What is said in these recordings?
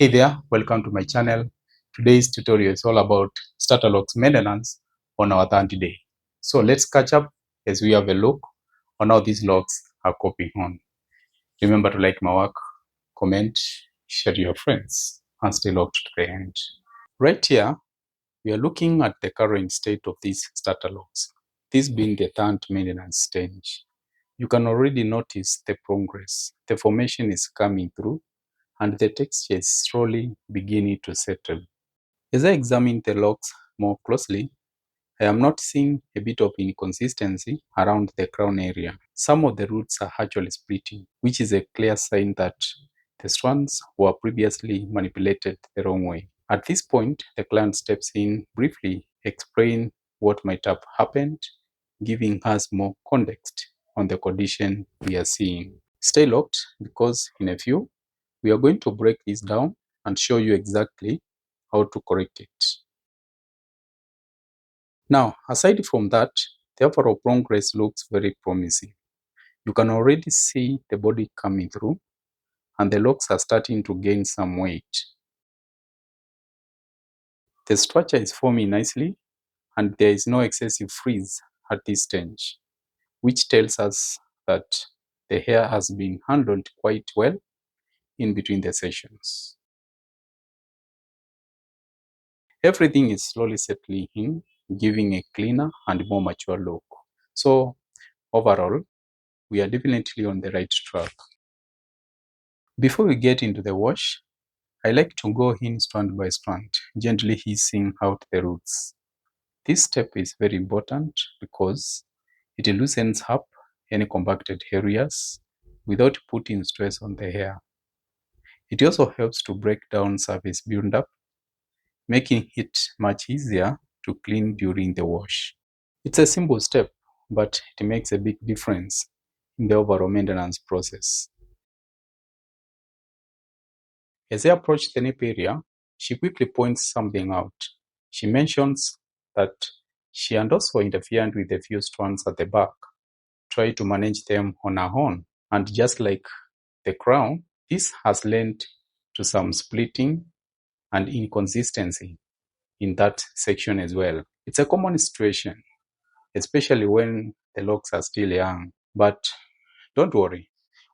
Hey there, welcome to my channel. Today's tutorial is all about Starterlocks maintenance on our 30th day. So let's catch up as we have a look on how these locks are coping on. Remember to like my work, comment, share to your friends, and stay locked to the end. Right here, we are looking at the current state of these Starterlocks, this being the third maintenance stage. You can already notice the progress. The formation is coming through and the texture is slowly beginning to settle. As I examine the locks more closely, I am noticing a bit of inconsistency around the crown area. Some of the roots are actually splitting, which is a clear sign that the strands were previously manipulated the wrong way. At this point, the client steps in briefly, explain what might have happened, giving us more context on the condition we are seeing. Stay locked because in a few, we are going to break this down and show you exactly how to correct it. Now, aside from that, the overall progress looks very promising. You can already see the body coming through and the locks are starting to gain some weight. The structure is forming nicely and there is no excessive frizz at this stage, which tells us that the hair has been handled quite well in between the sessions. Everything is slowly settling in, giving a cleaner and more mature look. So overall, we are definitely on the right track. Before we get into the wash, I like to go in strand by strand, gently easing out the roots. This step is very important because it loosens up any compacted areas without putting stress on the hair. It also helps to break down surface buildup, making it much easier to clean during the wash. It's a simple step, but it makes a big difference in the overall maintenance process. As I approach the nape area, she quickly points something out. She mentions that she had also interfered with a few strands at the back, tried to manage them on her own, and just like the crown, this has led to some splitting and inconsistency in that section as well. It's a common situation, especially when the locks are still young, but don't worry,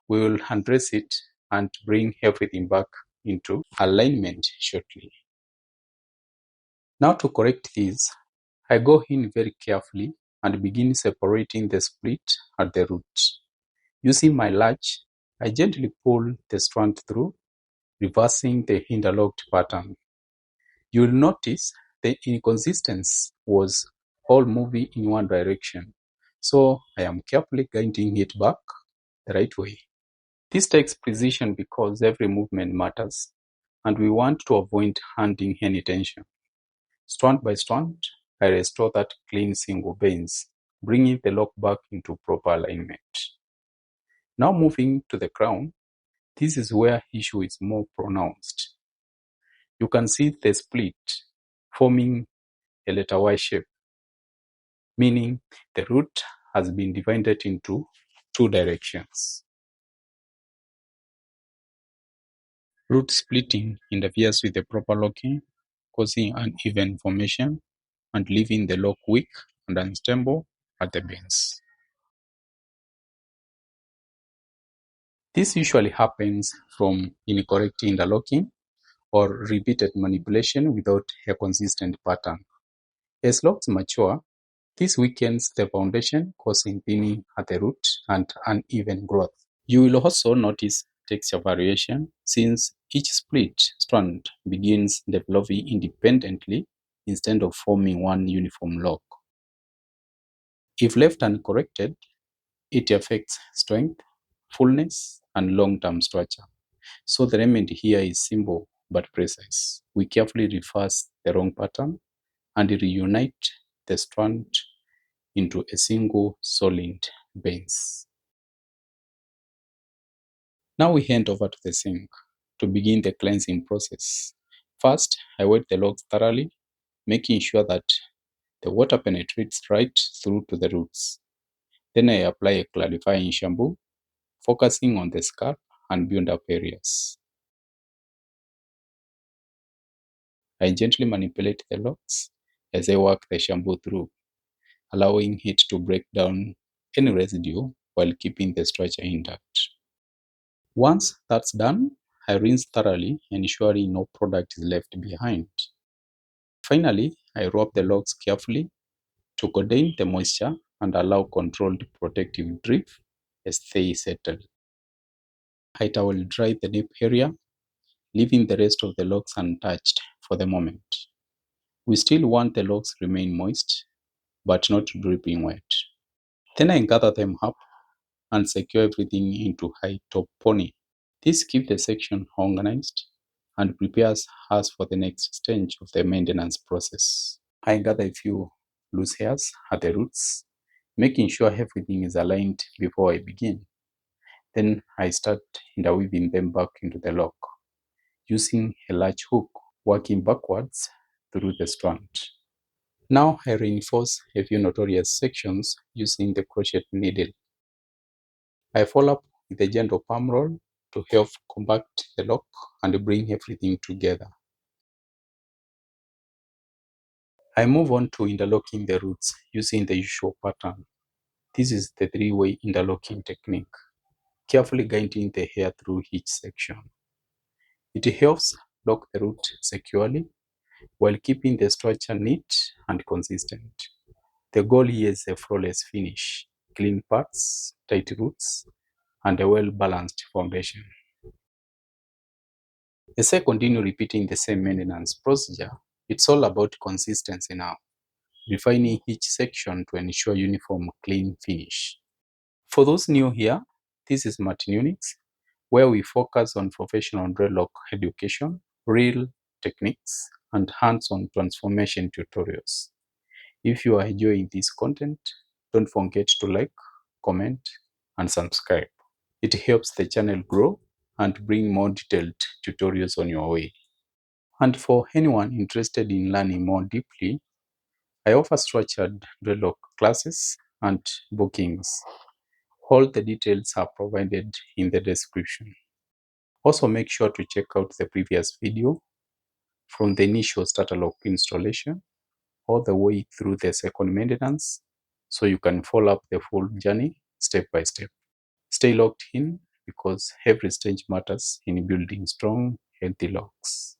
we will address it and bring everything back into alignment shortly. Now to correct this, I go in very carefully and begin separating the split at the root. Using my latch, I gently pull the strand through, reversing the interlocked pattern. You will notice the inconsistency was all moving in one direction, so I am carefully guiding it back the right way. This takes precision because every movement matters, and we want to avoid handing any tension. Strand by strand, I restore that clean single veins, bringing the lock back into proper alignment. Now moving to the crown, this is where issue is more pronounced. You can see the split forming a letter Y shape, meaning the root has been divided into two directions. Root splitting interferes with the proper locking, causing uneven formation and leaving the lock weak and unstable at the base. This usually happens from incorrect interlocking or repeated manipulation without a consistent pattern. As locks mature, this weakens the foundation, causing thinning at the root and uneven growth. You will also notice texture variation since each split strand begins developing independently instead of forming one uniform lock. If left uncorrected, it affects strength, fullness, and long-term structure. So the remedy here is simple but precise. We carefully reverse the wrong pattern and reunite the strand into a single solid base. Now we hand over to the sink to begin the cleansing process. First, I wet the locks thoroughly, making sure that the water penetrates right through to the roots. Then I apply a clarifying shampoo, focusing on the scalp and build-up areas. I gently manipulate the locks as I work the shampoo through, allowing it to break down any residue while keeping the structure intact. Once that's done, I rinse thoroughly, ensuring no product is left behind. Finally, I rub the locks carefully to contain the moisture and allow controlled protective drip as they settle. I towel dry the nip area, leaving the rest of the locks untouched for the moment. We still want the locks to remain moist, but not dripping wet. Then I gather them up and secure everything into high top pony. This keeps the section organized and prepares us for the next stage of the maintenance process. I gather a few loose hairs at the roots, making sure everything is aligned before I begin. Then I start interweaving them back into the lock, using a latch hook, working backwards through the strand. Now I reinforce a few notorious sections using the crochet needle. I follow up with a gentle palm roll to help compact the lock and bring everything together. I move on to interlocking the roots using the usual pattern. This is the three-way interlocking technique, carefully guiding the hair through each section. It helps lock the root securely while keeping the structure neat and consistent. The goal here is a flawless finish, clean parts, tight roots, and a well-balanced foundation. As I continue repeating the same maintenance procedure, it's all about consistency now, refining each section to ensure uniform, clean finish. For those new here, this is Martin Unix, where we focus on professional dreadlock education, real techniques, and hands-on transformation tutorials. If you are enjoying this content, don't forget to like, comment, and subscribe. It helps the channel grow and bring more detailed tutorials on your way. And for anyone interested in learning more deeply, I offer structured dreadlock classes and bookings. All the details are provided in the description. Also make sure to check out the previous video from the initial Starterlock installation all the way through the second maintenance so you can follow up the full journey step by step. Stay locked in because every stage matters in building strong, healthy locks.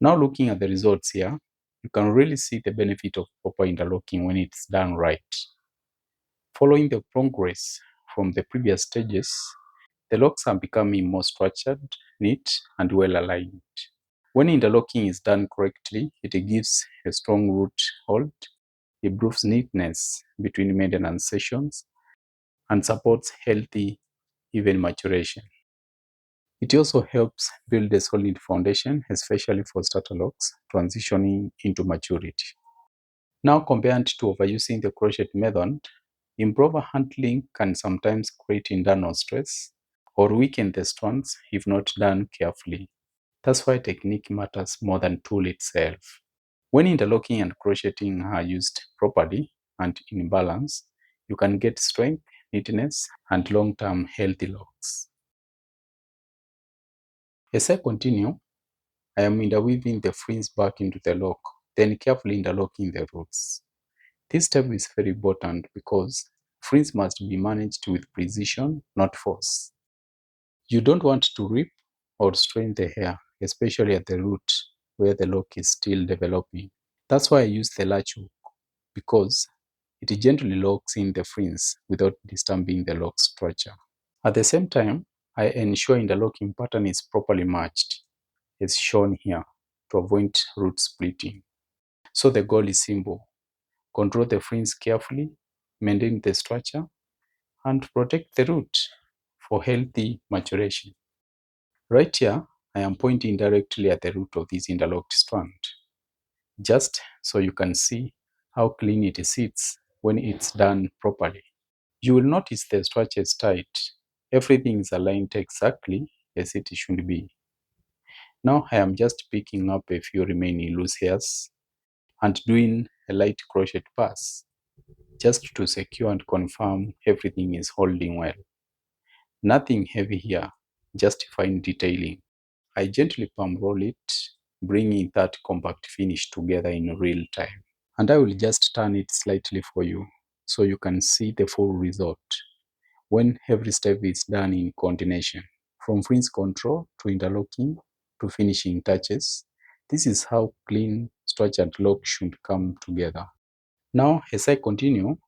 Now looking at the results here, you can really see the benefit of proper interlocking when it's done right. Following the progress from the previous stages, the locks are becoming more structured, neat, and well aligned. When interlocking is done correctly, it gives a strong root hold, improves neatness between maintenance sessions, and supports healthy, even maturation. It also helps build a solid foundation, especially for starter locks transitioning into maturity. Now, compared to overusing the crochet method, improper handling can sometimes create internal stress or weaken the strands if not done carefully. That's why technique matters more than tool itself. When interlocking and crocheting are used properly and in balance, you can get strength, neatness, and long-term healthy locks. As I continue, I am interweaving the fringe back into the lock, then carefully interlocking the roots. This step is very important because fringe must be managed with precision, not force. You don't want to rip or strain the hair, especially at the root where the lock is still developing. That's why I use the latch hook, because it gently locks in the fringe without disturbing the lock structure. At the same time, I ensure interlocking pattern is properly matched, as shown here, to avoid root splitting. So the goal is simple: control the fringe carefully, maintain the structure, and protect the root for healthy maturation. Right here, I am pointing directly at the root of this interlocked strand, just so you can see how clean it sits when it's done properly. You will notice the structure is tight. Everything is aligned exactly as it should be. Now I am just picking up a few remaining loose hairs and doing a light crochet pass, just to secure and confirm everything is holding well. Nothing heavy here, just fine detailing. I gently palm roll it, bringing that compact finish together in real time. And I will just turn it slightly for you so you can see the full result when every step is done in coordination. From fringe control to interlocking to finishing touches, this is how clean, structured lock should come together. Now, as I continue,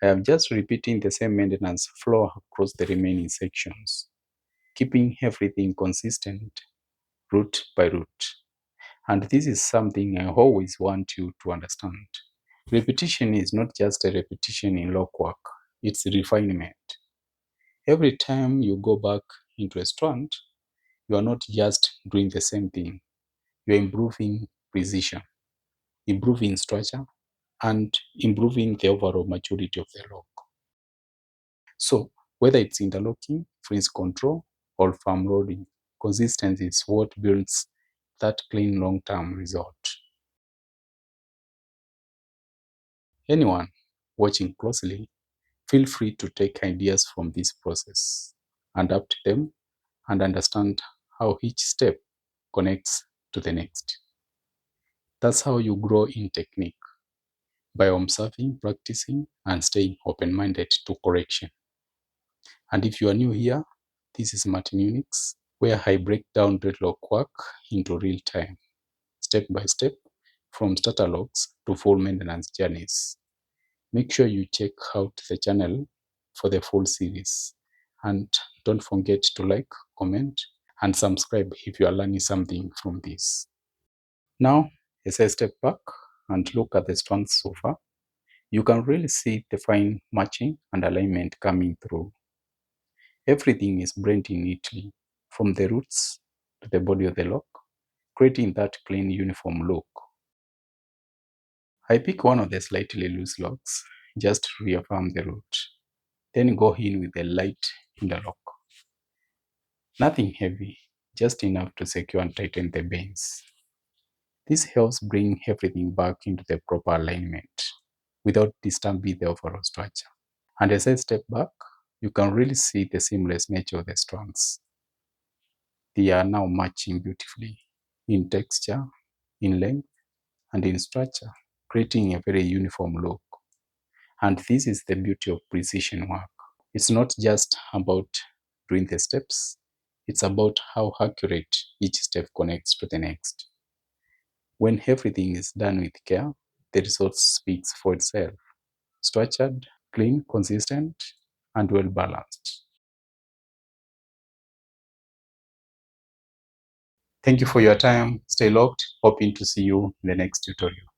I am just repeating the same maintenance flow across the remaining sections, keeping everything consistent, root by root. And this is something I always want you to understand. Repetition is not just a repetition in lock work, it's refinement. Every time you go back into a strand, you are not just doing the same thing, you're improving precision, improving structure, and improving the overall maturity of the lock. So, whether it's interlocking, fringe control, or farm rolling, consistency is what builds that clean long-term result. Anyone watching closely, feel free to take ideas from this process, adapt them, and understand how each step connects to the next. That's how you grow in technique, by observing, practicing, and staying open-minded to correction. And if you are new here, this is Martin Unix, where I break down dreadlock work into real time, step by step, from starter logs to full maintenance journeys. Make sure you check out the channel for the full series. And don't forget to like, comment, and subscribe if you are learning something from this. Now, as I step back and look at the strands so far, you can really see the fine matching and alignment coming through. Everything is blending neatly, from the roots to the body of the lock, creating that clean uniform look. I pick one of the slightly loose locks, just to reaffirm the root, then go in with a light interlock. Nothing heavy, just enough to secure and tighten the bends. This helps bring everything back into the proper alignment without disturbing the overall structure. And as I step back, you can really see the seamless nature of the strands. They are now matching beautifully in texture, in length, and in structure, creating a very uniform look. And this is the beauty of precision work. It's not just about doing the steps, it's about how accurate each step connects to the next. When everything is done with care, the result speaks for itself. Structured, clean, consistent, and well balanced. Thank you for your time. Stay locked. Hoping to see you in the next tutorial.